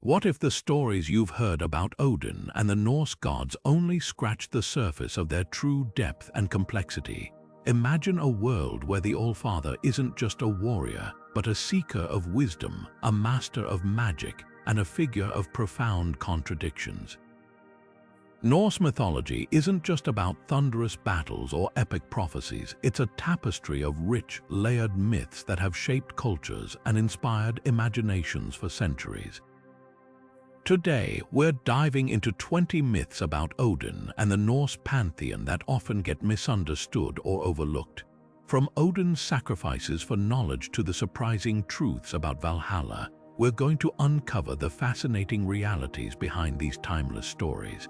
What if the stories you've heard about Odin and the Norse gods only scratched the surface of their true depth and complexity? Imagine a world where the All-Father isn't just a warrior, but a seeker of wisdom, a master of magic, and a figure of profound contradictions. Norse mythology isn't just about thunderous battles or epic prophecies. It's a tapestry of rich, layered myths that have shaped cultures and inspired imaginations for centuries. Today, we're diving into 20 myths about Odin and the Norse Pantheon that often get misunderstood or overlooked. From Odin's sacrifices for knowledge to the surprising truths about Valhalla, we're going to uncover the fascinating realities behind these timeless stories.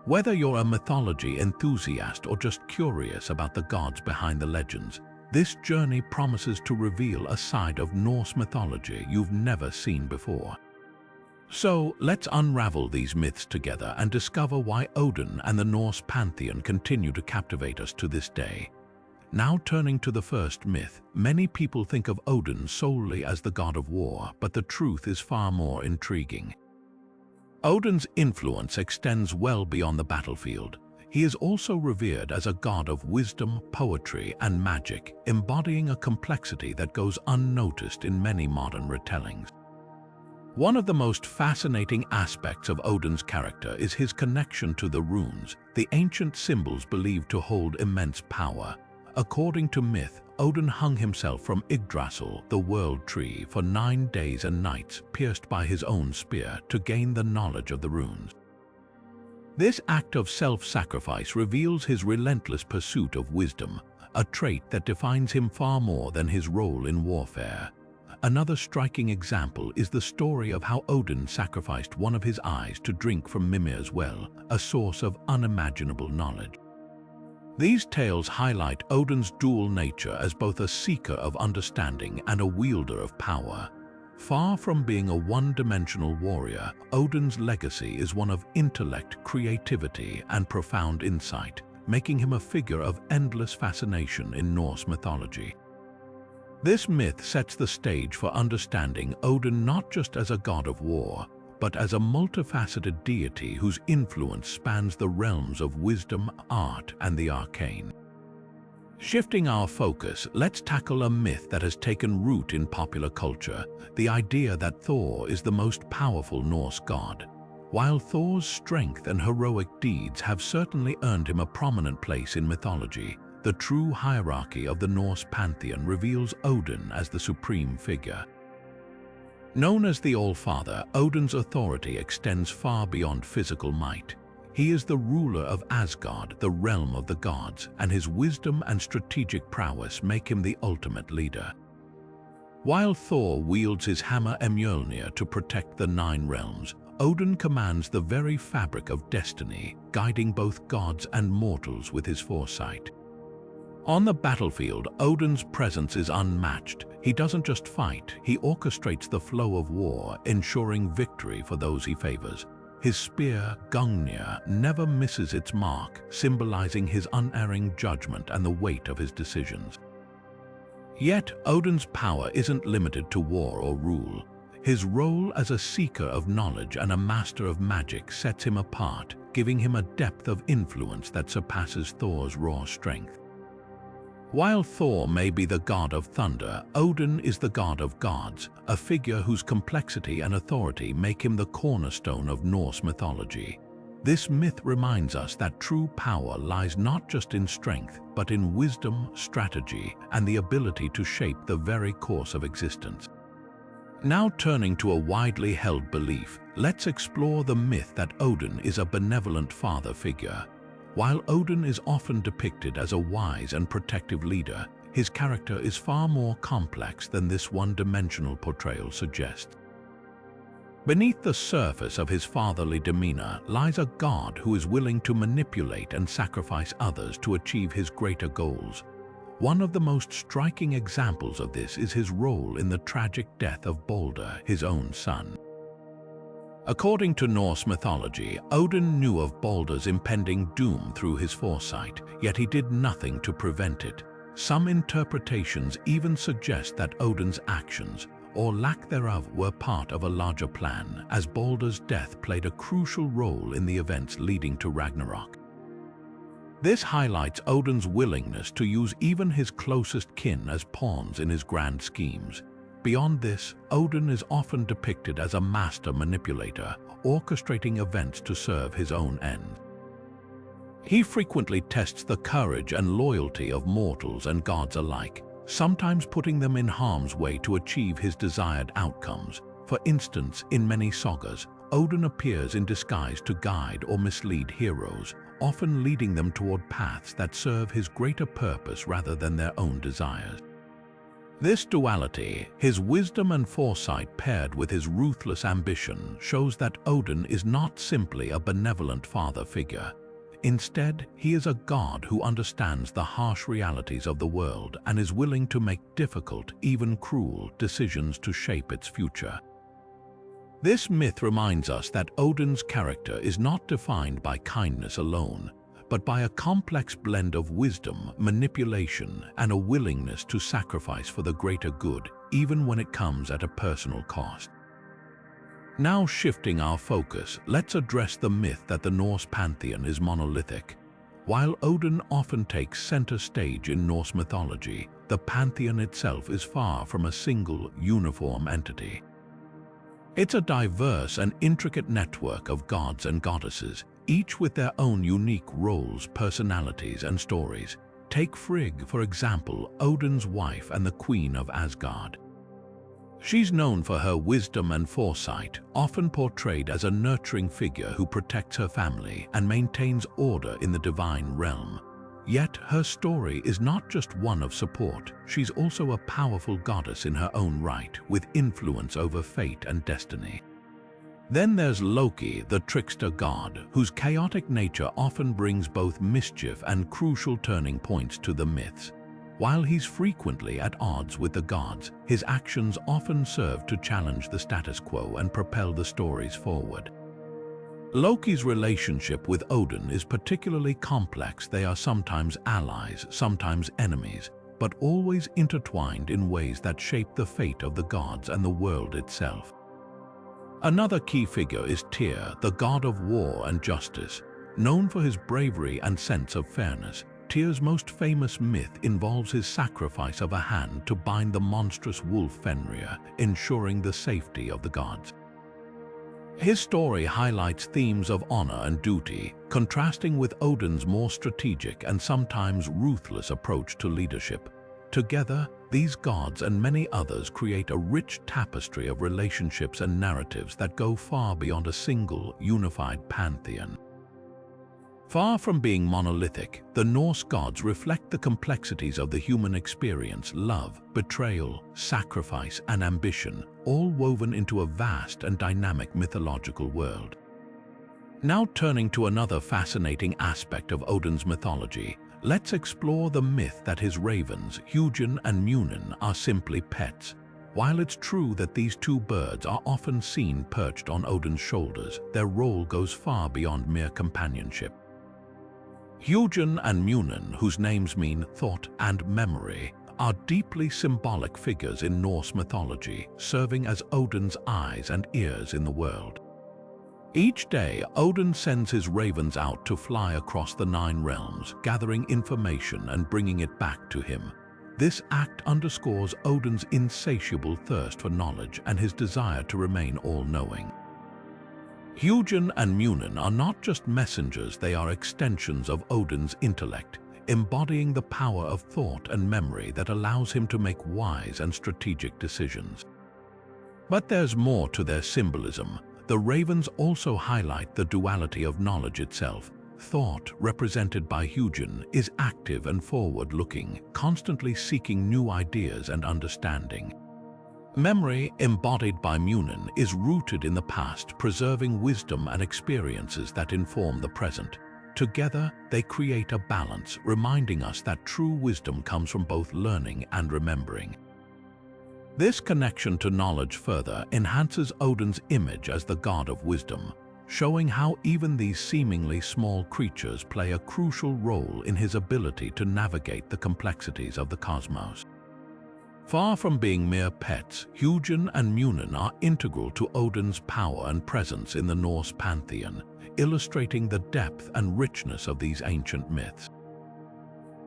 Whether you're a mythology enthusiast or just curious about the gods behind the legends, this journey promises to reveal a side of Norse mythology you've never seen before. So, let's unravel these myths together and discover why Odin and the Norse Pantheon continue to captivate us to this day. Now turning to the first myth, many people think of Odin solely as the god of war, but the truth is far more intriguing. Odin's influence extends well beyond the battlefield. He is also revered as a god of wisdom, poetry, and magic, embodying a complexity that goes unnoticed in many modern retellings. One of the most fascinating aspects of Odin's character is his connection to the runes, the ancient symbols believed to hold immense power. According to myth, Odin hung himself from Yggdrasil, the world tree, for 9 days and nights, pierced by his own spear, to gain the knowledge of the runes. This act of self-sacrifice reveals his relentless pursuit of wisdom, a trait that defines him far more than his role in warfare. Another striking example is the story of how Odin sacrificed one of his eyes to drink from Mimir's well, a source of unimaginable knowledge. These tales highlight Odin's dual nature as both a seeker of understanding and a wielder of power. Far from being a one-dimensional warrior, Odin's legacy is one of intellect, creativity, and profound insight, making him a figure of endless fascination in Norse mythology. This myth sets the stage for understanding Odin not just as a god of war, but as a multifaceted deity whose influence spans the realms of wisdom, art, and the arcane. Shifting our focus, let's tackle a myth that has taken root in popular culture, the idea that Thor is the most powerful Norse god. While Thor's strength and heroic deeds have certainly earned him a prominent place in mythology, the true hierarchy of the Norse pantheon reveals Odin as the supreme figure. Known as the All-Father, Odin's authority extends far beyond physical might. He is the ruler of Asgard, the realm of the gods, and his wisdom and strategic prowess make him the ultimate leader. While Thor wields his hammer Mjolnir to protect the 9 realms, Odin commands the very fabric of destiny, guiding both gods and mortals with his foresight. On the battlefield, Odin's presence is unmatched. He doesn't just fight, he orchestrates the flow of war, ensuring victory for those he favors. His spear, Gungnir, never misses its mark, symbolizing his unerring judgment and the weight of his decisions. Yet, Odin's power isn't limited to war or rule. His role as a seeker of knowledge and a master of magic sets him apart, giving him a depth of influence that surpasses Thor's raw strength. While Thor may be the god of thunder, Odin is the god of gods, a figure whose complexity and authority make him the cornerstone of Norse mythology. This myth reminds us that true power lies not just in strength, but in wisdom, strategy, and the ability to shape the very course of existence. Now turning to a widely held belief, let's explore the myth that Odin is a benevolent father figure. While Odin is often depicted as a wise and protective leader, his character is far more complex than this one-dimensional portrayal suggests. Beneath the surface of his fatherly demeanor lies a god who is willing to manipulate and sacrifice others to achieve his greater goals. One of the most striking examples of this is his role in the tragic death of Balder, his own son. According to Norse mythology, Odin knew of Balder's impending doom through his foresight, yet he did nothing to prevent it. Some interpretations even suggest that Odin's actions, or lack thereof were part of a larger plan, as Baldur's death played a crucial role in the events leading to Ragnarok. This highlights Odin's willingness to use even his closest kin as pawns in his grand schemes. Beyond this, Odin is often depicted as a master manipulator, orchestrating events to serve his own ends. He frequently tests the courage and loyalty of mortals and gods alike, sometimes putting them in harm's way to achieve his desired outcomes. For instance, in many sagas, Odin appears in disguise to guide or mislead heroes, often leading them toward paths that serve his greater purpose rather than their own desires. This duality, his wisdom and foresight paired with his ruthless ambition, shows that Odin is not simply a benevolent father figure. Instead, he is a god who understands the harsh realities of the world and is willing to make difficult, even cruel, decisions to shape its future. This myth reminds us that Odin's character is not defined by kindness alone, but by a complex blend of wisdom, manipulation, and a willingness to sacrifice for the greater good, even when it comes at a personal cost. Now shifting our focus, let's address the myth that the Norse Pantheon is monolithic. While Odin often takes center stage in Norse mythology, the Pantheon itself is far from a single, uniform entity. It's a diverse and intricate network of gods and goddesses, each with their own unique roles, personalities, and stories. Take Frigg, for example, Odin's wife and the Queen of Asgard. She's known for her wisdom and foresight, often portrayed as a nurturing figure who protects her family and maintains order in the divine realm. Yet her story is not just one of support, she's also a powerful goddess in her own right, with influence over fate and destiny. Then there's Loki, the trickster god, whose chaotic nature often brings both mischief and crucial turning points to the myths. While he's frequently at odds with the gods, his actions often serve to challenge the status quo and propel the stories forward. Loki's relationship with Odin is particularly complex. They are sometimes allies, sometimes enemies, but always intertwined in ways that shape the fate of the gods and the world itself. Another key figure is Tyr, the god of war and justice. Known for his bravery and sense of fairness, Tyr's most famous myth involves his sacrifice of a hand to bind the monstrous wolf Fenrir, ensuring the safety of the gods. His story highlights themes of honor and duty, contrasting with Odin's more strategic and sometimes ruthless approach to leadership. Together, these gods and many others create a rich tapestry of relationships and narratives that go far beyond a single, unified pantheon. Far from being monolithic, the Norse gods reflect the complexities of the human experience: love, betrayal, sacrifice, and ambition, all woven into a vast and dynamic mythological world. Now turning to another fascinating aspect of Odin's mythology, let's explore the myth that his ravens, Hugin and Munin, are simply pets. While it's true that these two birds are often seen perched on Odin's shoulders, their role goes far beyond mere companionship. Hugin and Munin, whose names mean thought and memory, are deeply symbolic figures in Norse mythology, serving as Odin's eyes and ears in the world. Each day, Odin sends his ravens out to fly across the 9 realms, gathering information and bringing it back to him. This act underscores Odin's insatiable thirst for knowledge and his desire to remain all-knowing. Hugin and Munin are not just messengers, they are extensions of Odin's intellect, embodying the power of thought and memory that allows him to make wise and strategic decisions. But there's more to their symbolism. The ravens also highlight the duality of knowledge itself. Thought, represented by Hugin, is active and forward-looking, constantly seeking new ideas and understanding. Memory, embodied by Munin, is rooted in the past, preserving wisdom and experiences that inform the present. Together, they create a balance, reminding us that true wisdom comes from both learning and remembering. This connection to knowledge further enhances Odin's image as the god of wisdom, showing how even these seemingly small creatures play a crucial role in his ability to navigate the complexities of the cosmos. Far from being mere pets, Hugin and Munin are integral to Odin's power and presence in the Norse Pantheon, illustrating the depth and richness of these ancient myths.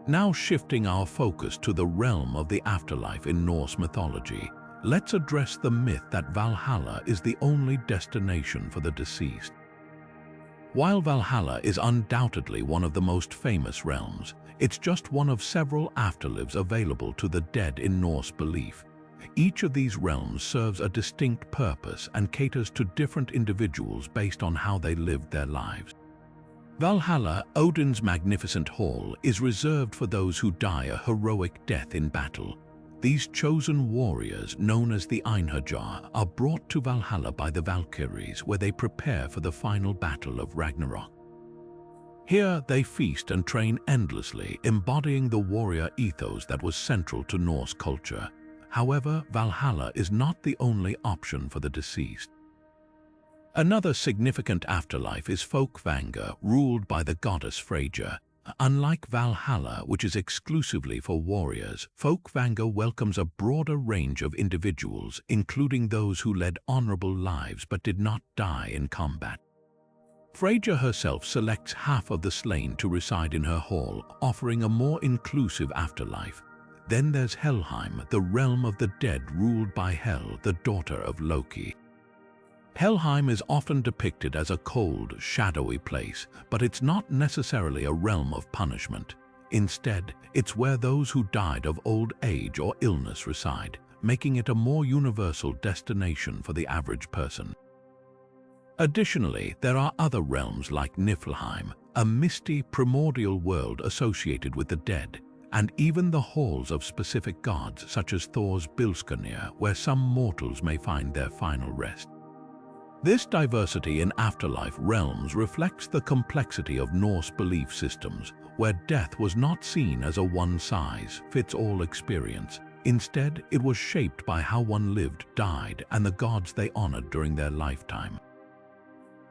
Now shifting our focus to the realm of the afterlife in Norse mythology, let's address the myth that Valhalla is the only destination for the deceased. While Valhalla is undoubtedly one of the most famous realms, it's just one of several afterlives available to the dead in Norse belief. Each of these realms serves a distinct purpose and caters to different individuals based on how they lived their lives. Valhalla, Odin's magnificent hall, is reserved for those who die a heroic death in battle. These chosen warriors, known as the Einherjar, are brought to Valhalla by the Valkyries, where they prepare for the final battle of Ragnarok. Here they feast and train endlessly, embodying the warrior ethos that was central to Norse culture. However, Valhalla is not the only option for the deceased. Another significant afterlife is Folkvanga, ruled by the goddess Freyja. Unlike Valhalla, which is exclusively for warriors, Folkvanga welcomes a broader range of individuals, including those who led honorable lives but did not die in combat. Freyja herself selects half of the slain to reside in her hall, offering a more inclusive afterlife. Then there's Helheim, the realm of the dead ruled by Hel, the daughter of Loki. Helheim is often depicted as a cold, shadowy place, but it's not necessarily a realm of punishment. Instead, it's where those who died of old age or illness reside, making it a more universal destination for the average person. Additionally, there are other realms like Niflheim, a misty, primordial world associated with the dead, and even the halls of specific gods such as Thor's Bilskirnir, where some mortals may find their final rest. This diversity in afterlife realms reflects the complexity of Norse belief systems, where death was not seen as a one-size-fits-all experience. Instead, it was shaped by how one lived, died, and the gods they honored during their lifetime.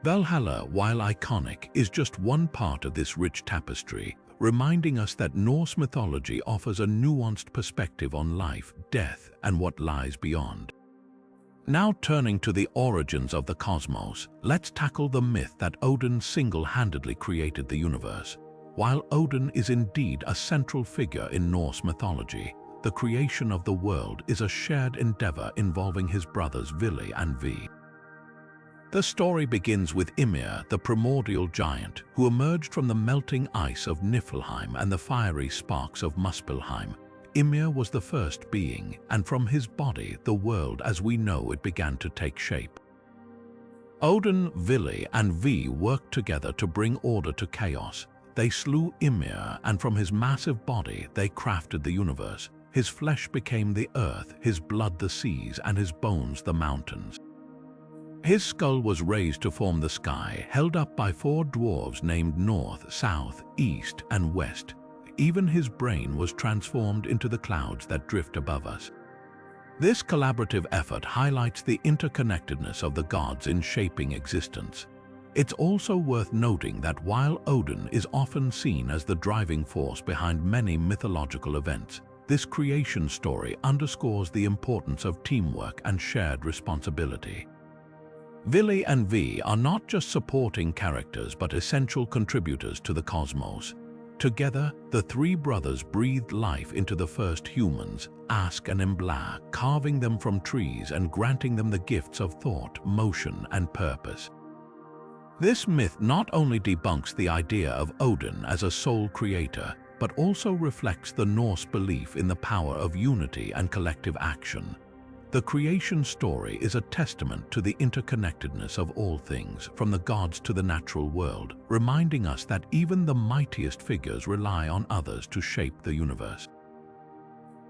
Valhalla, while iconic, is just one part of this rich tapestry, reminding us that Norse mythology offers a nuanced perspective on life, death, and what lies beyond. Now turning to the origins of the cosmos, let's tackle the myth that Odin single-handedly created the universe. While Odin is indeed a central figure in Norse mythology, the creation of the world is a shared endeavor involving his brothers Vili and Vi. The story begins with Ymir, the primordial giant, who emerged from the melting ice of Niflheim and the fiery sparks of Muspelheim. Ymir was the first being, and from his body, the world as we know it began to take shape. Odin, Vili, and Vi worked together to bring order to chaos. They slew Ymir, and from his massive body, they crafted the universe. His flesh became the earth, his blood the seas, and his bones the mountains. His skull was raised to form the sky, held up by 4 dwarves named North, South, East, and West. Even his brain was transformed into the clouds that drift above us. This collaborative effort highlights the interconnectedness of the gods in shaping existence. It's also worth noting that while Odin is often seen as the driving force behind many mythological events, this creation story underscores the importance of teamwork and shared responsibility. Vili and Vi are not just supporting characters but essential contributors to the cosmos. Together, the 3 brothers breathed life into the first humans, Ask and Embla, carving them from trees and granting them the gifts of thought, motion, and purpose. This myth not only debunks the idea of Odin as a sole creator, but also reflects the Norse belief in the power of unity and collective action. The creation story is a testament to the interconnectedness of all things, from the gods to the natural world, reminding us that even the mightiest figures rely on others to shape the universe.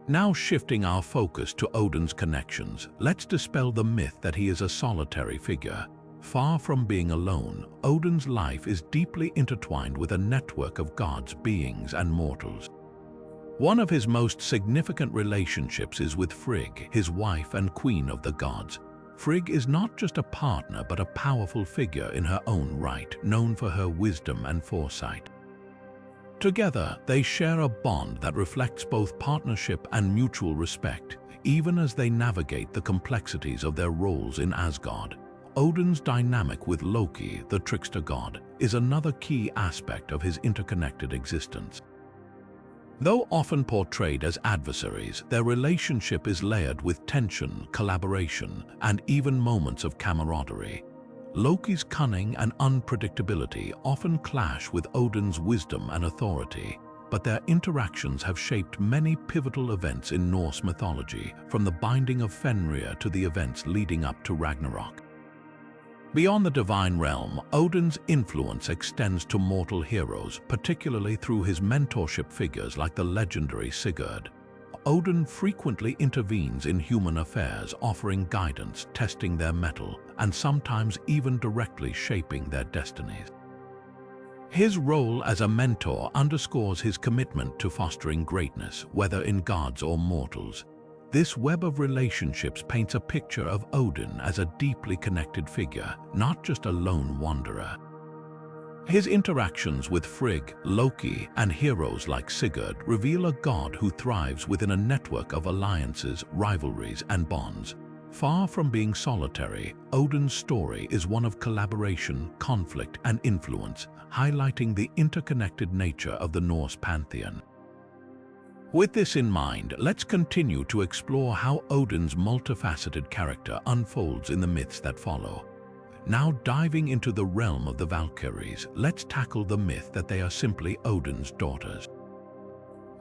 Now shifting our focus to Odin's connections, let's dispel the myth that he is a solitary figure. Far from being alone, Odin's life is deeply intertwined with a network of gods, beings, and mortals. One of his most significant relationships is with Frigg, his wife and queen of the gods. Frigg is not just a partner but a powerful figure in her own right, known for her wisdom and foresight. Together, they share a bond that reflects both partnership and mutual respect. even as they navigate the complexities of their roles in Asgard. Odin's dynamic with Loki, the trickster god, is another key aspect of his interconnected existence. Though often portrayed as adversaries, their relationship is layered with tension, collaboration, and even moments of camaraderie. Loki's cunning and unpredictability often clash with Odin's wisdom and authority, but their interactions have shaped many pivotal events in Norse mythology, from the binding of Fenrir to the events leading up to Ragnarok. Beyond the divine realm, Odin's influence extends to mortal heroes, particularly through his mentorship figures like the legendary Sigurd. Odin frequently intervenes in human affairs, offering guidance, testing their mettle, and sometimes even directly shaping their destinies. His role as a mentor underscores his commitment to fostering greatness, whether in gods or mortals. This web of relationships paints a picture of Odin as a deeply connected figure, not just a lone wanderer. His interactions with Frigg, Loki, and heroes like Sigurd reveal a god who thrives within a network of alliances, rivalries, and bonds. Far from being solitary, Odin's story is one of collaboration, conflict, and influence, highlighting the interconnected nature of the Norse Pantheon. With this in mind, let's continue to explore how Odin's multifaceted character unfolds in the myths that follow. Now diving into the realm of the Valkyries, let's tackle the myth that they are simply Odin's daughters.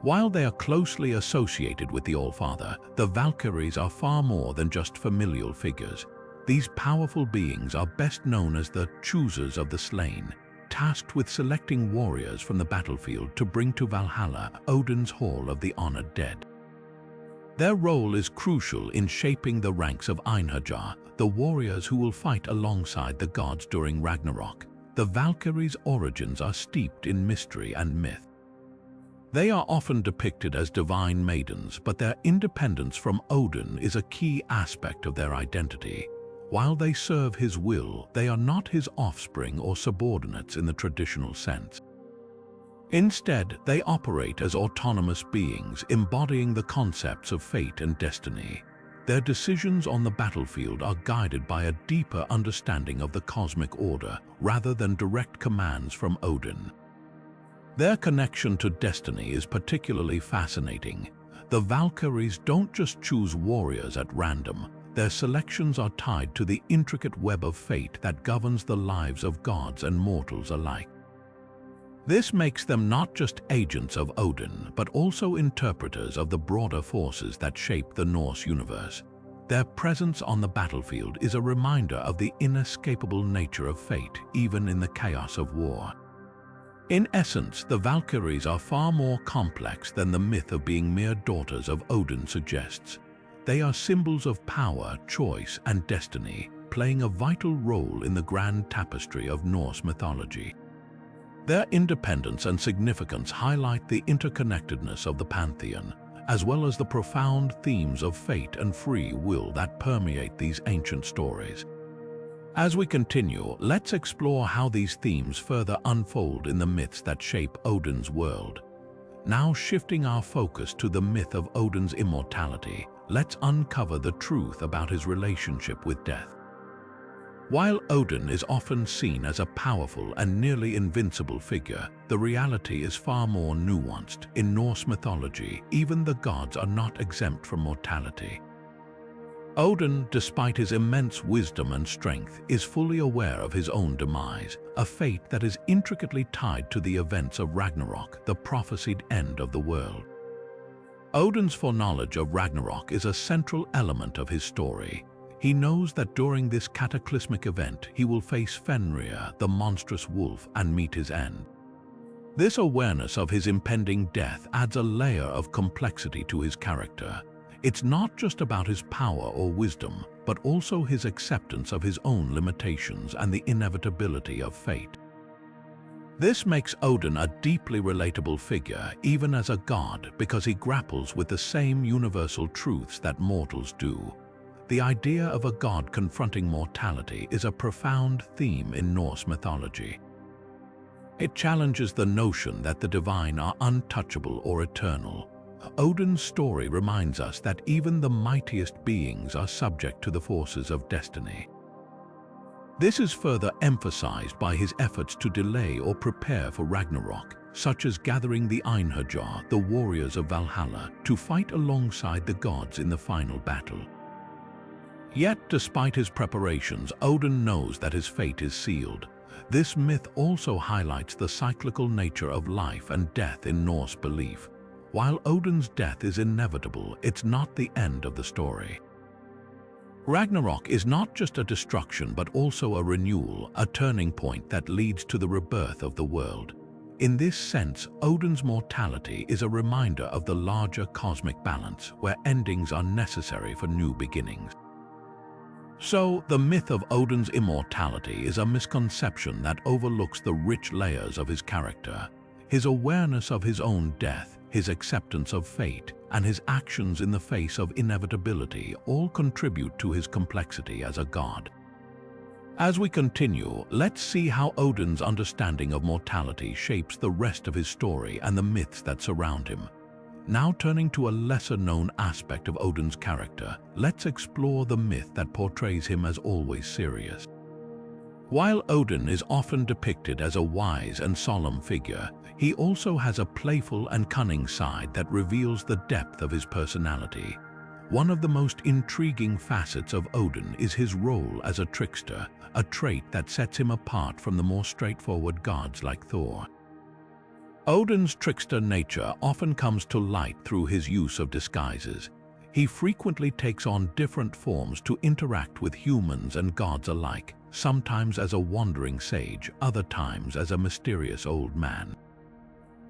While they are closely associated with the Allfather, the Valkyries are far more than just familial figures. These powerful beings are best known as the choosers of the slain, tasked with selecting warriors from the battlefield to bring to Valhalla, Odin's Hall of the Honored Dead. Their role is crucial in shaping the ranks of Einherjar, the warriors who will fight alongside the gods during Ragnarok. The Valkyries' origins are steeped in mystery and myth. They are often depicted as divine maidens, but their independence from Odin is a key aspect of their identity. While they serve his will, they are not his offspring or subordinates in the traditional sense. Instead, they operate as autonomous beings, embodying the concepts of fate and destiny. Their decisions on the battlefield are guided by a deeper understanding of the cosmic order, rather than direct commands from Odin. Their connection to destiny is particularly fascinating. The Valkyries don't just choose warriors at random. Their selections are tied to the intricate web of fate that governs the lives of gods and mortals alike. This makes them not just agents of Odin, but also interpreters of the broader forces that shape the Norse universe. Their presence on the battlefield is a reminder of the inescapable nature of fate, even in the chaos of war. In essence, the Valkyries are far more complex than the myth of being mere daughters of Odin suggests. They are symbols of power, choice, and destiny, playing a vital role in the grand tapestry of Norse mythology. Their independence and significance highlight the interconnectedness of the Pantheon, as well as the profound themes of fate and free will that permeate these ancient stories. As we continue, let's explore how these themes further unfold in the myths that shape Odin's world. Now shifting our focus to the myth of Odin's immortality, let's uncover the truth about his relationship with death. While Odin is often seen as a powerful and nearly invincible figure, the reality is far more nuanced. In Norse mythology, even the gods are not exempt from mortality. Odin, despite his immense wisdom and strength, is fully aware of his own demise, a fate that is intricately tied to the events of Ragnarok, the prophesied end of the world. Odin's foreknowledge of Ragnarok is a central element of his story. He knows that during this cataclysmic event, he will face Fenrir, the monstrous wolf, and meet his end. This awareness of his impending death adds a layer of complexity to his character. It's not just about his power or wisdom, but also his acceptance of his own limitations and the inevitability of fate. This makes Odin a deeply relatable figure, even as a god, because he grapples with the same universal truths that mortals do. The idea of a god confronting mortality is a profound theme in Norse mythology. It challenges the notion that the divine are untouchable or eternal. Odin's story reminds us that even the mightiest beings are subject to the forces of destiny. This is further emphasized by his efforts to delay or prepare for Ragnarok, such as gathering the Einherjar, the warriors of Valhalla, to fight alongside the gods in the final battle. Yet, despite his preparations, Odin knows that his fate is sealed. This myth also highlights the cyclical nature of life and death in Norse belief. While Odin's death is inevitable, it's not the end of the story. Ragnarok is not just a destruction but also a renewal, a turning point that leads to the rebirth of the world. In this sense, Odin's mortality is a reminder of the larger cosmic balance, where endings are necessary for new beginnings. So, the myth of Odin's immortality is a misconception that overlooks the rich layers of his character. His awareness of his own death, his acceptance of fate, and his actions in the face of inevitability all contribute to his complexity as a god. As we continue, let's see how Odin's understanding of mortality shapes the rest of his story and the myths that surround him. Now turning to a lesser-known aspect of Odin's character, let's explore the myth that portrays him as always serious. While Odin is often depicted as a wise and solemn figure, he also has a playful and cunning side that reveals the depth of his personality. One of the most intriguing facets of Odin is his role as a trickster, a trait that sets him apart from the more straightforward gods like Thor. Odin's trickster nature often comes to light through his use of disguises. He frequently takes on different forms to interact with humans and gods alike, sometimes as a wandering sage, other times as a mysterious old man.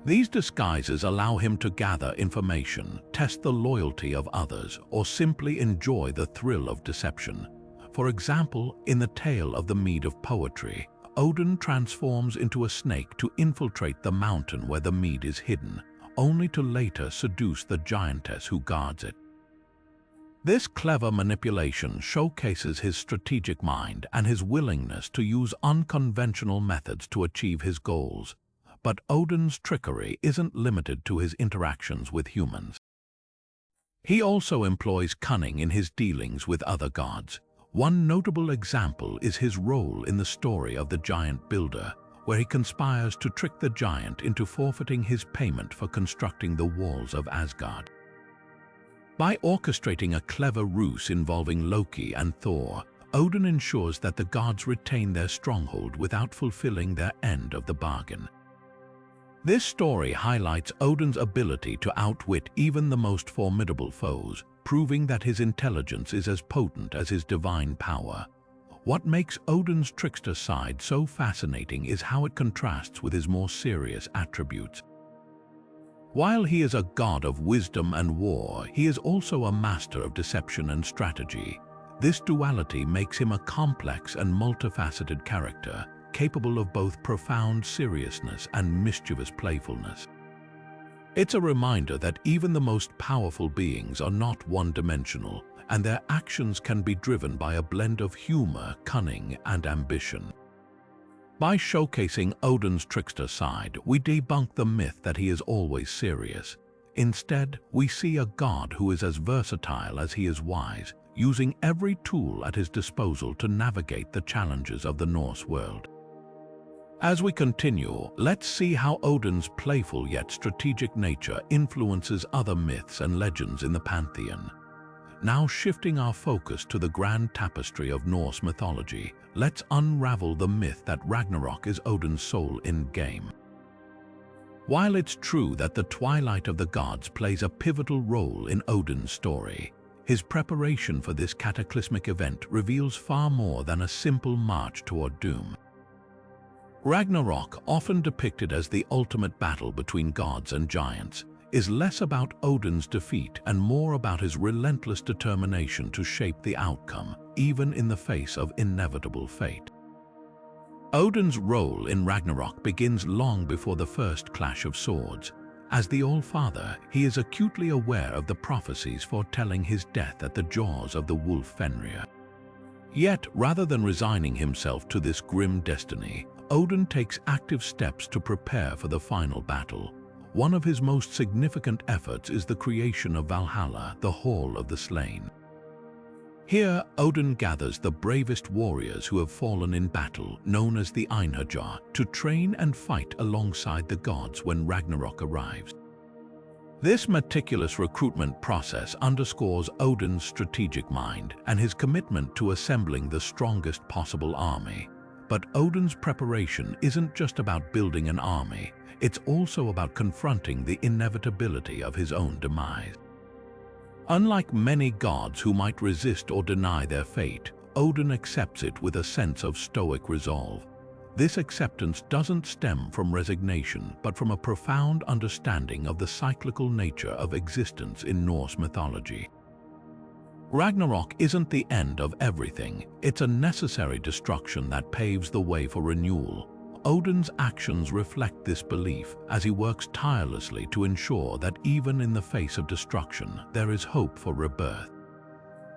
These disguises allow him to gather information, test the loyalty of others, or simply enjoy the thrill of deception. For example, in the tale of the Mead of Poetry, Odin transforms into a snake to infiltrate the mountain where the mead is hidden, only to later seduce the giantess who guards it. This clever manipulation showcases his strategic mind and his willingness to use unconventional methods to achieve his goals. But Odin's trickery isn't limited to his interactions with humans. He also employs cunning in his dealings with other gods. One notable example is his role in the story of the giant builder, where he conspires to trick the giant into forfeiting his payment for constructing the walls of Asgard. By orchestrating a clever ruse involving Loki and Thor, Odin ensures that the gods retain their stronghold without fulfilling their end of the bargain. This story highlights Odin's ability to outwit even the most formidable foes, proving that his intelligence is as potent as his divine power. What makes Odin's trickster side so fascinating is how it contrasts with his more serious attributes. While he is a god of wisdom and war, he is also a master of deception and strategy. This duality makes him a complex and multifaceted character, capable of both profound seriousness and mischievous playfulness. It's a reminder that even the most powerful beings are not one-dimensional, and their actions can be driven by a blend of humor, cunning, and ambition. By showcasing Odin's trickster side, we debunk the myth that he is always serious. Instead, we see a god who is as versatile as he is wise, using every tool at his disposal to navigate the challenges of the Norse world. As we continue, let's see how Odin's playful yet strategic nature influences other myths and legends in the Pantheon. Now shifting our focus to the grand tapestry of Norse mythology, let's unravel the myth that Ragnarok is Odin's sole endgame. While it's true that the twilight of the gods plays a pivotal role in Odin's story, his preparation for this cataclysmic event reveals far more than a simple march toward doom. Ragnarok, often depicted as the ultimate battle between gods and giants, is less about Odin's defeat and more about his relentless determination to shape the outcome, even in the face of inevitable fate. Odin's role in Ragnarok begins long before the first clash of swords. As the All-Father, he is acutely aware of the prophecies foretelling his death at the jaws of the wolf Fenrir. Yet, rather than resigning himself to this grim destiny, Odin takes active steps to prepare for the final battle. one of his most significant efforts is the creation of Valhalla, the Hall of the Slain. Here, Odin gathers the bravest warriors who have fallen in battle, known as the Einherjar, to train and fight alongside the gods when Ragnarok arrives. This meticulous recruitment process underscores Odin's strategic mind and his commitment to assembling the strongest possible army. But Odin's preparation isn't just about building an army, it's also about confronting the inevitability of his own demise. Unlike many gods who might resist or deny their fate, Odin accepts it with a sense of stoic resolve. This acceptance doesn't stem from resignation, but from a profound understanding of the cyclical nature of existence in Norse mythology. Ragnarok isn't the end of everything, it's a necessary destruction that paves the way for renewal. Odin's actions reflect this belief as he works tirelessly to ensure that even in the face of destruction, there is hope for rebirth.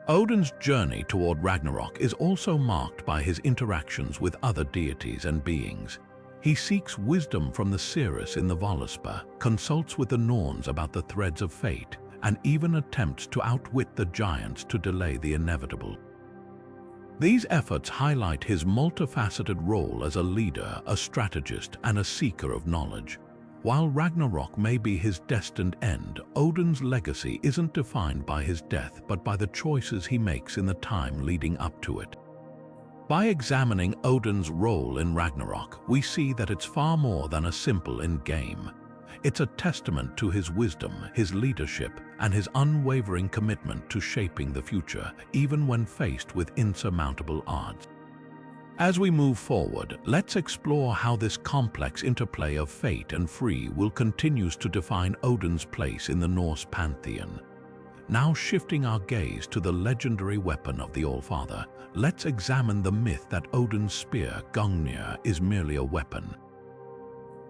Odin's journey toward Ragnarok is also marked by his interactions with other deities and beings. He seeks wisdom from the seers in the Völuspá, consults with the Norns about the threads of fate, and even attempts to outwit the giants to delay the inevitable. These efforts highlight his multifaceted role as a leader, a strategist, and a seeker of knowledge. While Ragnarok may be his destined end, Odin's legacy isn't defined by his death but by the choices he makes in the time leading up to it. By examining Odin's role in Ragnarok, we see that it's far more than a simple endgame. It's a testament to his wisdom, his leadership, and his unwavering commitment to shaping the future, even when faced with insurmountable odds. As we move forward, let's explore how this complex interplay of fate and free will continues to define Odin's place in the Norse Pantheon. Now shifting our gaze to the legendary weapon of the Allfather, let's examine the myth that Odin's spear, Gungnir, is merely a weapon.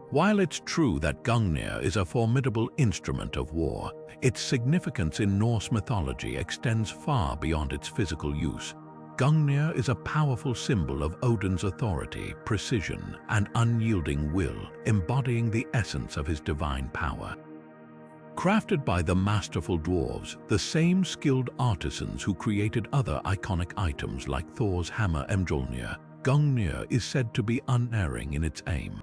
While it's true that Gungnir is a formidable instrument of war, its significance in Norse mythology extends far beyond its physical use. Gungnir is a powerful symbol of Odin's authority, precision, and unyielding will, embodying the essence of his divine power. Crafted by the masterful dwarves, the same skilled artisans who created other iconic items like Thor's hammer Mjolnir, Gungnir is said to be unerring in its aim.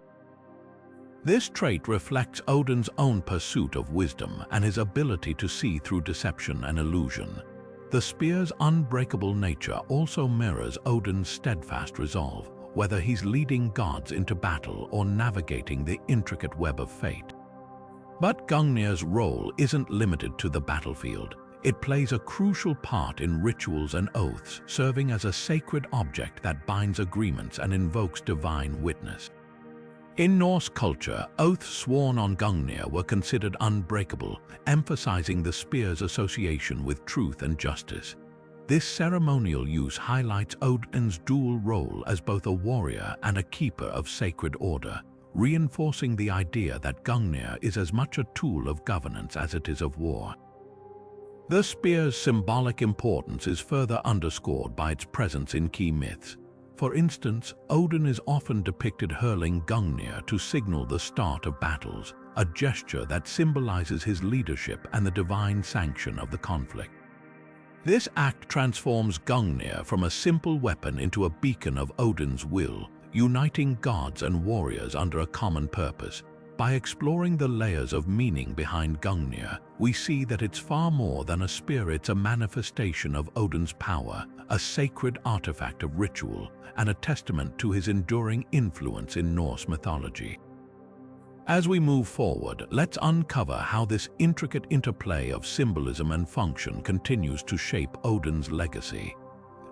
This trait reflects Odin's own pursuit of wisdom and his ability to see through deception and illusion. The spear's unbreakable nature also mirrors Odin's steadfast resolve, whether he's leading gods into battle or navigating the intricate web of fate. But Gungnir's role isn't limited to the battlefield. It plays a crucial part in rituals and oaths, serving as a sacred object that binds agreements and invokes divine witness. In Norse culture, oaths sworn on Gungnir were considered unbreakable, emphasizing the spear's association with truth and justice. This ceremonial use highlights Odin's dual role as both a warrior and a keeper of sacred order, reinforcing the idea that Gungnir is as much a tool of governance as it is of war. The spear's symbolic importance is further underscored by its presence in key myths. For instance, Odin is often depicted hurling Gungnir to signal the start of battles, a gesture that symbolizes his leadership and the divine sanction of the conflict. This act transforms Gungnir from a simple weapon into a beacon of Odin's will, uniting gods and warriors under a common purpose. By exploring the layers of meaning behind Gungnir, we see that it's far more than a spear. It's a manifestation of Odin's power, a sacred artifact of ritual, and a testament to his enduring influence in Norse mythology. As we move forward, let's uncover how this intricate interplay of symbolism and function continues to shape Odin's legacy.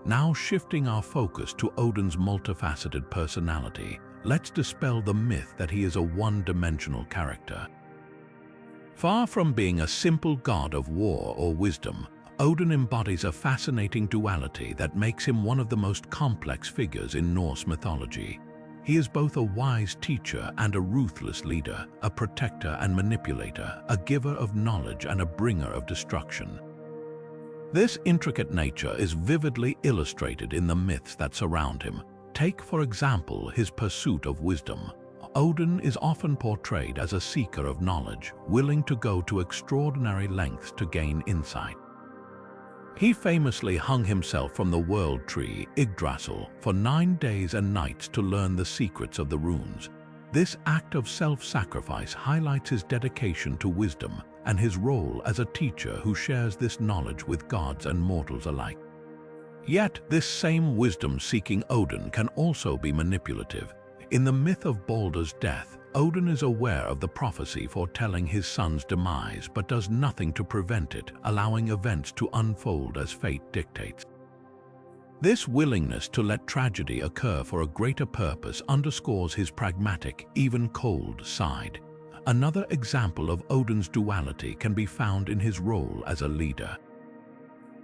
Now shifting our focus to Odin's multifaceted personality, let's dispel the myth that he is a one-dimensional character. Far from being a simple god of war or wisdom, Odin embodies a fascinating duality that makes him one of the most complex figures in Norse mythology. He is both a wise teacher and a ruthless leader, a protector and manipulator, a giver of knowledge and a bringer of destruction. This intricate nature is vividly illustrated in the myths that surround him. Take, for example, his pursuit of wisdom. Odin is often portrayed as a seeker of knowledge, willing to go to extraordinary lengths to gain insight. He famously hung himself from the world tree, Yggdrasil, for 9 days and nights to learn the secrets of the runes. This act of self-sacrifice highlights his dedication to wisdom and his role as a teacher who shares this knowledge with gods and mortals alike. Yet, this same wisdom-seeking Odin can also be manipulative. In the myth of Baldur's death, Odin is aware of the prophecy foretelling his son's demise but does nothing to prevent it, allowing events to unfold as fate dictates. This willingness to let tragedy occur for a greater purpose underscores his pragmatic, even cold side. Another example of Odin's duality can be found in his role as a leader.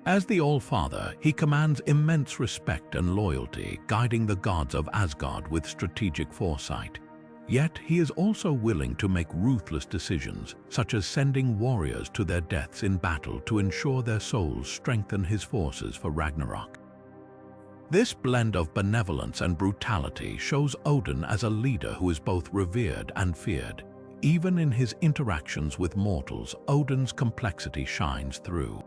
As the All-Father, he commands immense respect and loyalty, guiding the gods of Asgard with strategic foresight. Yet he is also willing to make ruthless decisions, such as sending warriors to their deaths in battle to ensure their souls strengthen his forces for Ragnarok. This blend of benevolence and brutality shows Odin as a leader who is both revered and feared. Even in his interactions with mortals, Odin's complexity shines through.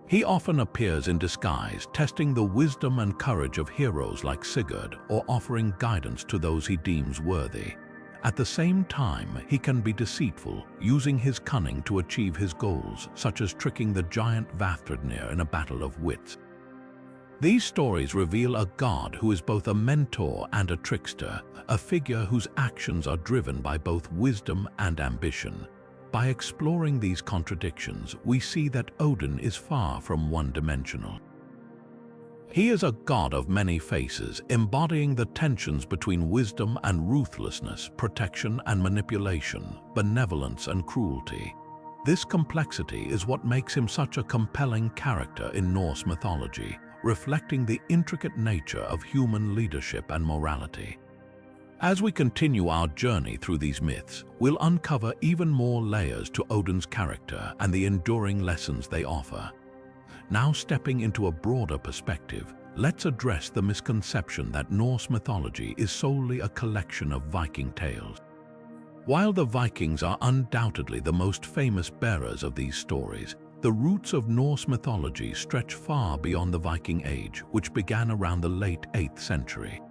He often appears in disguise, testing the wisdom and courage of heroes like Sigurd or offering guidance to those he deems worthy. At the same time, he can be deceitful, using his cunning to achieve his goals, such as tricking the giant Vafthrudnir in a battle of wits. These stories reveal a god who is both a mentor and a trickster, a figure whose actions are driven by both wisdom and ambition. By exploring these contradictions, we see that Odin is far from one-dimensional. He is a god of many faces, embodying the tensions between wisdom and ruthlessness, protection and manipulation, benevolence and cruelty. This complexity is what makes him such a compelling character in Norse mythology, reflecting the intricate nature of human leadership and morality. As we continue our journey through these myths, we'll uncover even more layers to Odin's character and the enduring lessons they offer. Now, stepping into a broader perspective, let's address the misconception that Norse mythology is solely a collection of Viking tales. While the Vikings are undoubtedly the most famous bearers of these stories, the roots of Norse mythology stretch far beyond the Viking Age, which began around the late 8th century.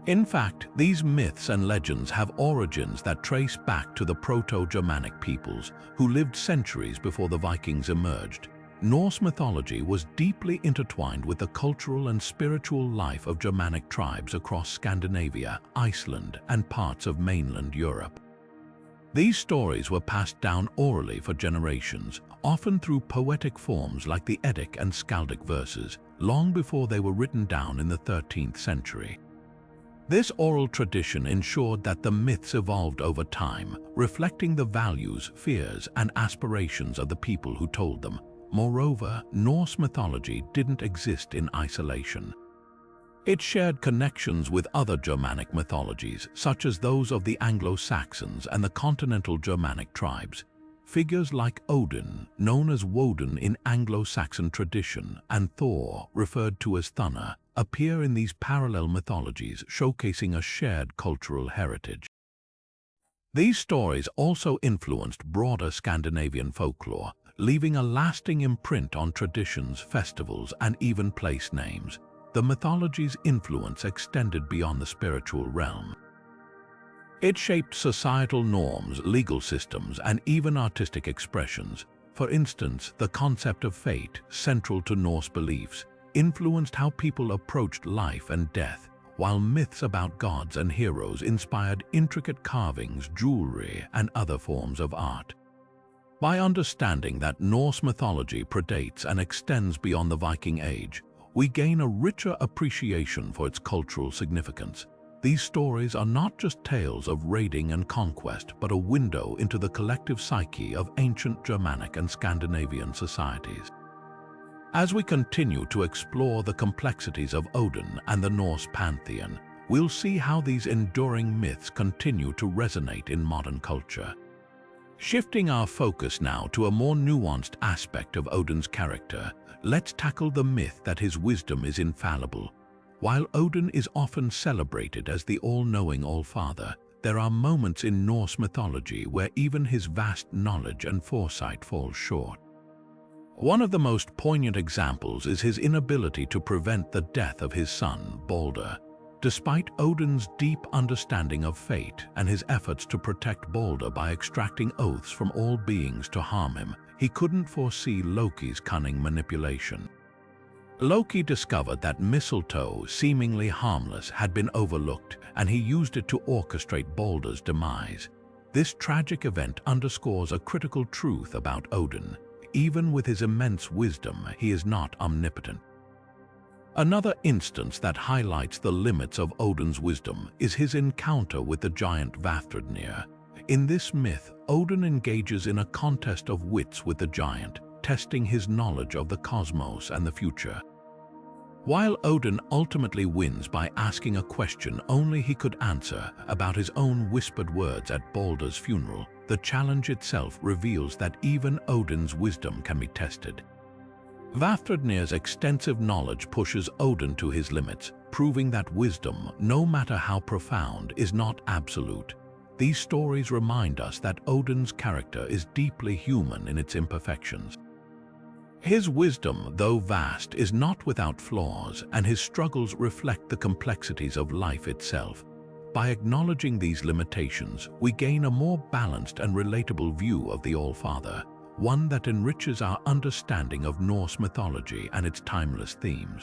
In fact, these myths and legends have origins that trace back to the Proto-Germanic peoples who lived centuries before the Vikings emerged. Norse mythology was deeply intertwined with the cultural and spiritual life of Germanic tribes across Scandinavia, Iceland, and parts of mainland Europe. These stories were passed down orally for generations, often through poetic forms like the Eddic and Skaldic verses, long before they were written down in the 13th century. This oral tradition ensured that the myths evolved over time, reflecting the values, fears, and aspirations of the people who told them. Moreover, Norse mythology didn't exist in isolation. It shared connections with other Germanic mythologies, such as those of the Anglo-Saxons and the continental Germanic tribes. Figures like Odin, known as Woden in Anglo-Saxon tradition, and Thor, referred to as Thunna, appear in these parallel mythologies, showcasing a shared cultural heritage. These stories also influenced broader Scandinavian folklore, leaving a lasting imprint on traditions, festivals, and even place names. The mythology's influence extended beyond the spiritual realm. It shaped societal norms, legal systems, and even artistic expressions. For instance, the concept of fate, central to Norse beliefs, influenced how people approached life and death, while myths about gods and heroes inspired intricate carvings, jewelry, and other forms of art. By understanding that Norse mythology predates and extends beyond the Viking Age, we gain a richer appreciation for its cultural significance. These stories are not just tales of raiding and conquest, but a window into the collective psyche of ancient Germanic and Scandinavian societies. As we continue to explore the complexities of Odin and the Norse Pantheon, we'll see how these enduring myths continue to resonate in modern culture. Shifting our focus now to a more nuanced aspect of Odin's character, let's tackle the myth that his wisdom is infallible. While Odin is often celebrated as the all-knowing All-Father, there are moments in Norse mythology where even his vast knowledge and foresight falls short. One of the most poignant examples is his inability to prevent the death of his son, Balder. Despite Odin's deep understanding of fate and his efforts to protect Balder by extracting oaths from all beings to harm him, he couldn't foresee Loki's cunning manipulation. Loki discovered that mistletoe, seemingly harmless, had been overlooked, and he used it to orchestrate Balder's demise. This tragic event underscores a critical truth about Odin. Even with his immense wisdom, he is not omnipotent. Another instance that highlights the limits of Odin's wisdom is his encounter with the giant Vafthrûdnir. In this myth, Odin engages in a contest of wits with the giant, testing his knowledge of the cosmos and the future. While Odin ultimately wins by asking a question only he could answer about his own whispered words at Balder's funeral, the challenge itself reveals that even Odin's wisdom can be tested. Vafthrûdnir's extensive knowledge pushes Odin to his limits, proving that wisdom, no matter how profound, is not absolute. These stories remind us that Odin's character is deeply human in its imperfections. His wisdom, though vast, is not without flaws, and his struggles reflect the complexities of life itself. By acknowledging these limitations, we gain a more balanced and relatable view of the All-Father, one that enriches our understanding of Norse mythology and its timeless themes.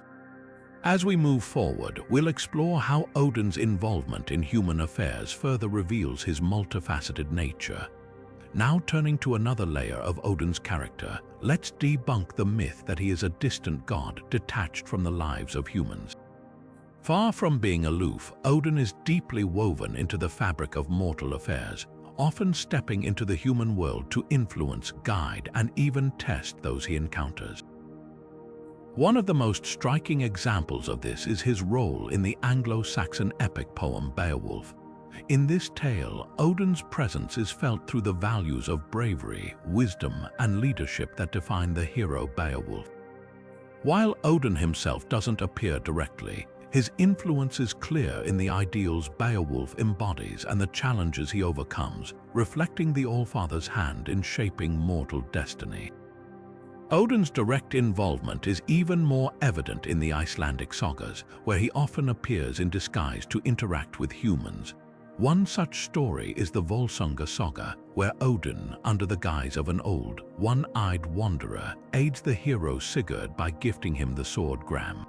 As we move forward, we'll explore how Odin's involvement in human affairs further reveals his multifaceted nature. Now turning to another layer of Odin's character, let's debunk the myth that he is a distant god detached from the lives of humans. Far from being aloof, Odin is deeply woven into the fabric of mortal affairs, often stepping into the human world to influence, guide, and even test those he encounters. One of the most striking examples of this is his role in the Anglo-Saxon epic poem Beowulf. In this tale, Odin's presence is felt through the values of bravery, wisdom, and leadership that define the hero Beowulf. While Odin himself doesn't appear directly, his influence is clear in the ideals Beowulf embodies and the challenges he overcomes, reflecting the All-Father's hand in shaping mortal destiny. Odin's direct involvement is even more evident in the Icelandic sagas, where he often appears in disguise to interact with humans. One such story is the Volsunga saga, where Odin, under the guise of an old, one-eyed wanderer, aids the hero Sigurd by gifting him the sword Gram.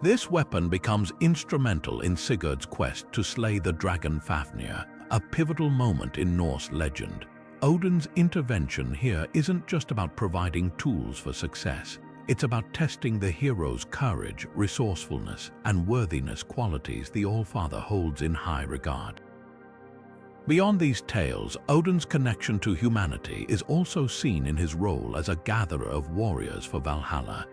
This weapon becomes instrumental in Sigurd's quest to slay the dragon Fafnir, a pivotal moment in Norse legend. Odin's intervention here isn't just about providing tools for success. It's about testing the hero's courage, resourcefulness, and worthiness, qualities the All-Father holds in high regard. Beyond these tales, Odin's connection to humanity is also seen in his role as a gatherer of warriors for Valhalla.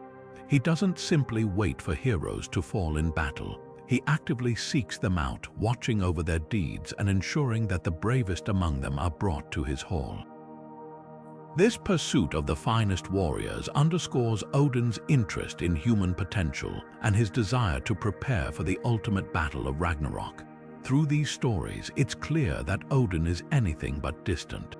He doesn't simply wait for heroes to fall in battle. He actively seeks them out, watching over their deeds and ensuring that the bravest among them are brought to his hall. This pursuit of the finest warriors underscores Odin's interest in human potential and his desire to prepare for the ultimate battle of Ragnarok. Through these stories, it's clear that Odin is anything but distant.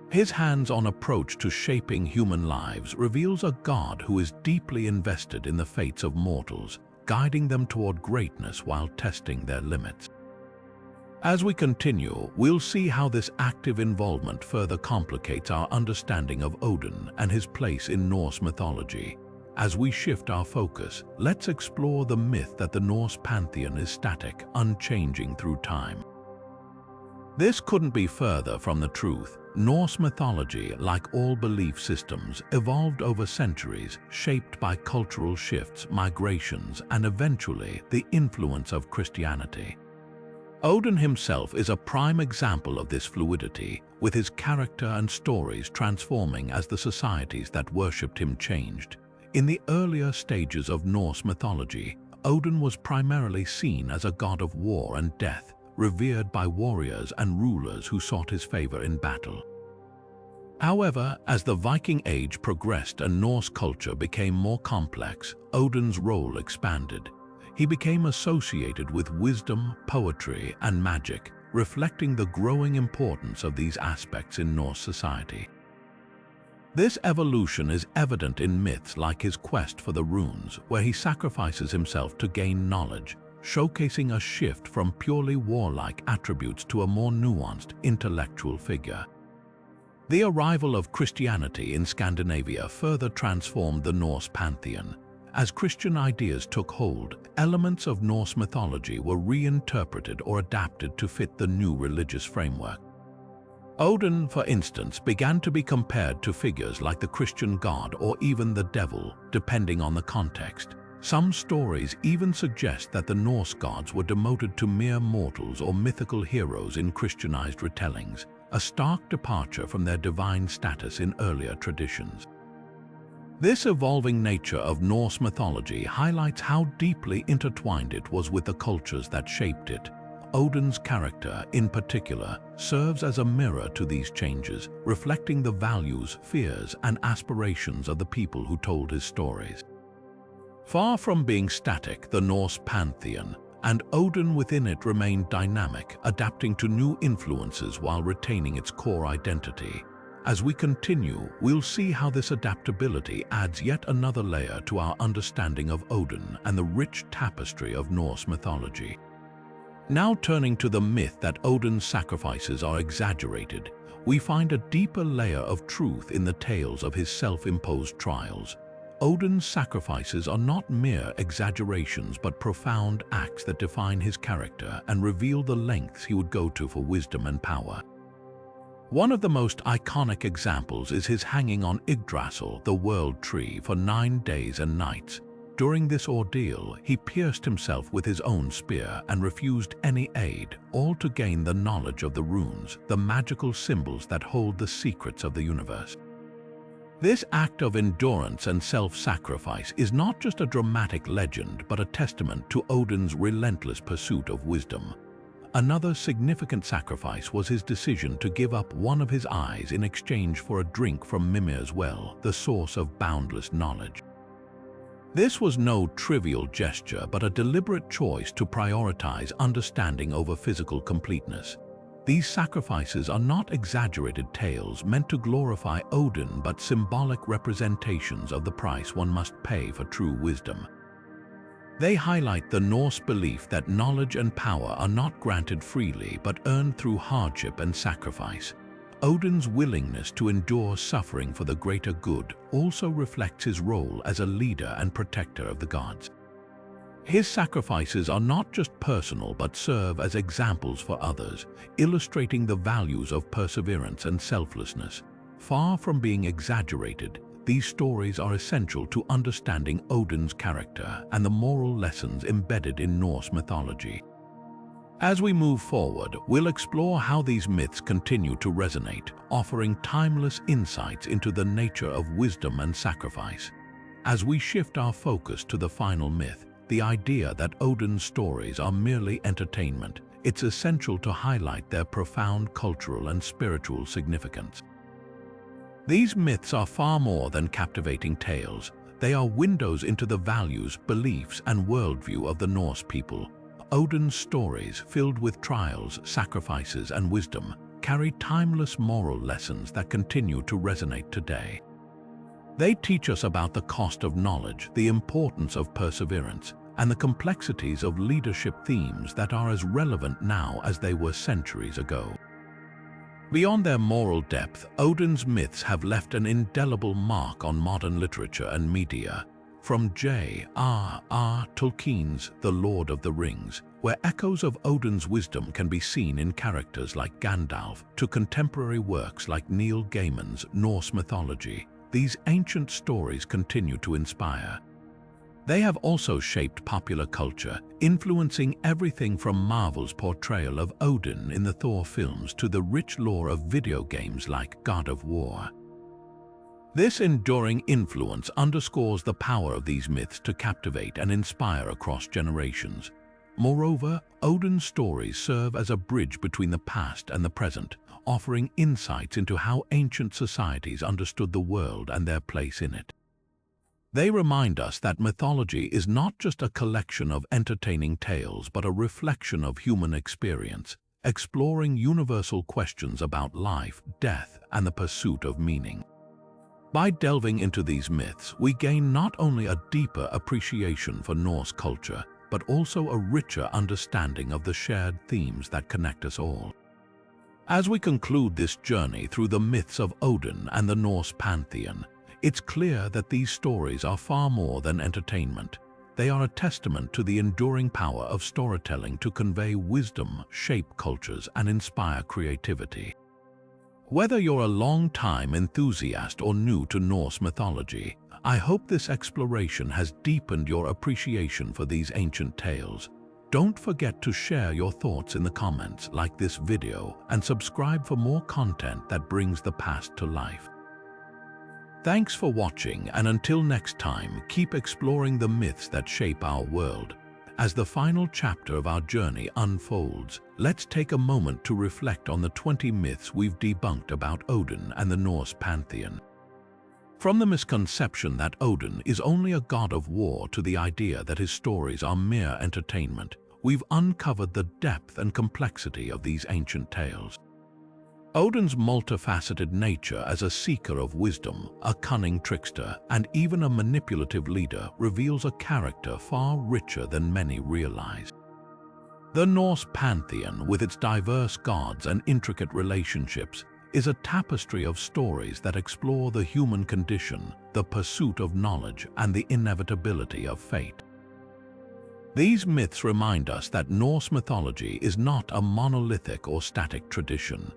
His hands-on approach to shaping human lives reveals a god who is deeply invested in the fates of mortals, guiding them toward greatness while testing their limits. As we continue, we'll see how this active involvement further complicates our understanding of Odin and his place in Norse mythology. As we shift our focus, let's explore the myth that the Norse Pantheon is static, unchanging through time. This couldn't be further from the truth. Norse mythology, like all belief systems, evolved over centuries, shaped by cultural shifts, migrations, and eventually the influence of Christianity. Odin himself is a prime example of this fluidity, with his character and stories transforming as the societies that worshipped him changed. In the earlier stages of Norse mythology, Odin was primarily seen as a god of war and death, revered by warriors and rulers who sought his favor in battle. However, as the Viking Age progressed and Norse culture became more complex, Odin's role expanded. he became associated with wisdom, poetry, and magic, reflecting the growing importance of these aspects in Norse society. This evolution is evident in myths like his quest for the runes, where he sacrifices himself to gain knowledge, showcasing a shift from purely warlike attributes to a more nuanced, intellectual figure. The arrival of Christianity in Scandinavia further transformed the Norse pantheon. As Christian ideas took hold, elements of Norse mythology were reinterpreted or adapted to fit the new religious framework. Odin, for instance, began to be compared to figures like the Christian god or even the devil, depending on the context. Some stories even suggest that the Norse gods were demoted to mere mortals or mythical heroes in Christianized retellings, a stark departure from their divine status in earlier traditions. This evolving nature of Norse mythology highlights how deeply intertwined it was with the cultures that shaped it. Odin's character, in particular, serves as a mirror to these changes, reflecting the values, fears, and aspirations of the people who told his stories. Far from being static, the Norse pantheon, and Odin within it remained dynamic, adapting to new influences while retaining its core identity. As we continue, we'll see how this adaptability adds yet another layer to our understanding of Odin and the rich tapestry of Norse mythology. Now turning to the myth that Odin's sacrifices are exaggerated, we find a deeper layer of truth in the tales of his self-imposed trials. Odin's sacrifices are not mere exaggerations but profound acts that define his character and reveal the lengths he would go to for wisdom and power. One of the most iconic examples is his hanging on Yggdrasil, the world tree, for 9 days and nights. During this ordeal, he pierced himself with his own spear and refused any aid, all to gain the knowledge of the runes, the magical symbols that hold the secrets of the universe. This act of endurance and self-sacrifice is not just a dramatic legend, but a testament to Odin's relentless pursuit of wisdom. Another significant sacrifice was his decision to give up one of his eyes in exchange for a drink from Mimir's well, the source of boundless knowledge. This was no trivial gesture, but a deliberate choice to prioritize understanding over physical completeness. These sacrifices are not exaggerated tales meant to glorify Odin, but symbolic representations of the price one must pay for true wisdom. They highlight the Norse belief that knowledge and power are not granted freely, but earned through hardship and sacrifice. Odin's willingness to endure suffering for the greater good also reflects his role as a leader and protector of the gods. His sacrifices are not just personal but serve as examples for others, illustrating the values of perseverance and selflessness. Far from being exaggerated, these stories are essential to understanding Odin's character and the moral lessons embedded in Norse mythology. As we move forward, we'll explore how these myths continue to resonate, offering timeless insights into the nature of wisdom and sacrifice. As we shift our focus to the final myth, the idea that Odin's stories are merely entertainment, it's essential to highlight their profound cultural and spiritual significance. These myths are far more than captivating tales. They are windows into the values, beliefs, and worldview of the Norse people. Odin's stories, filled with trials, sacrifices, and wisdom, carry timeless moral lessons that continue to resonate today. They teach us about the cost of knowledge, the importance of perseverance, and the complexities of leadership themes that are as relevant now as they were centuries ago. Beyond their moral depth, Odin's myths have left an indelible mark on modern literature and media. From J.R.R. Tolkien's The Lord of the Rings, where echoes of Odin's wisdom can be seen in characters like Gandalf, to contemporary works like Neil Gaiman's Norse mythology, these ancient stories continue to inspire. They have also shaped popular culture, influencing everything from Marvel's portrayal of Odin in the Thor films to the rich lore of video games like God of War. This enduring influence underscores the power of these myths to captivate and inspire across generations. Moreover, Odin's stories serve as a bridge between the past and the present, offering insights into how ancient societies understood the world and their place in it. They remind us that mythology is not just a collection of entertaining tales, but a reflection of human experience, exploring universal questions about life, death, and the pursuit of meaning. By delving into these myths, we gain not only a deeper appreciation for Norse culture, but also a richer understanding of the shared themes that connect us all. As we conclude this journey through the myths of Odin and the Norse Pantheon, it's clear that these stories are far more than entertainment. They are a testament to the enduring power of storytelling to convey wisdom, shape cultures, and inspire creativity. Whether you're a long-time enthusiast or new to Norse mythology, I hope this exploration has deepened your appreciation for these ancient tales. Don't forget to share your thoughts in the comments, like this video, and subscribe for more content that brings the past to life. Thanks for watching, and until next time, keep exploring the myths that shape our world. As the final chapter of our journey unfolds, let's take a moment to reflect on the 20 myths we've debunked about Odin and the Norse Pantheon. From the misconception that Odin is only a god of war to the idea that his stories are mere entertainment, we've uncovered the depth and complexity of these ancient tales. Odin's multifaceted nature as a seeker of wisdom, a cunning trickster, and even a manipulative leader reveals a character far richer than many realize. The Norse Pantheon, with its diverse gods and intricate relationships, is a tapestry of stories that explore the human condition, the pursuit of knowledge, and the inevitability of fate. These myths remind us that Norse mythology is not a monolithic or static tradition.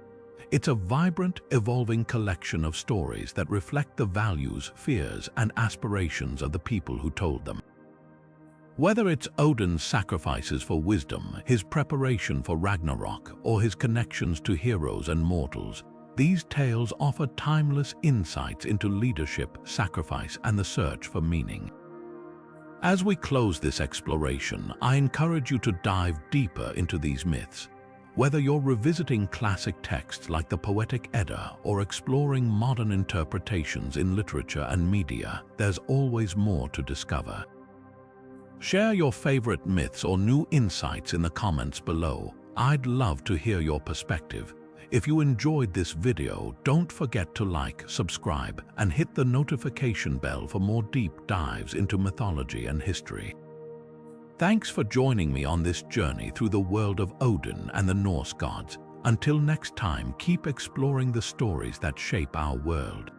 It's a vibrant, evolving collection of stories that reflect the values, fears, and aspirations of the people who told them. Whether it's Odin's sacrifices for wisdom, his preparation for Ragnarok, or his connections to heroes and mortals, these tales offer timeless insights into leadership, sacrifice, and the search for meaning. As we close this exploration, I encourage you to dive deeper into these myths. Whether you're revisiting classic texts like the Poetic Edda or exploring modern interpretations in literature and media, there's always more to discover. Share your favorite myths or new insights in the comments below. I'd love to hear your perspective. If you enjoyed this video, don't forget to like, subscribe, and hit the notification bell for more deep dives into mythology and history. Thanks for joining me on this journey through the world of Odin and the Norse gods. Until next time, keep exploring the stories that shape our world.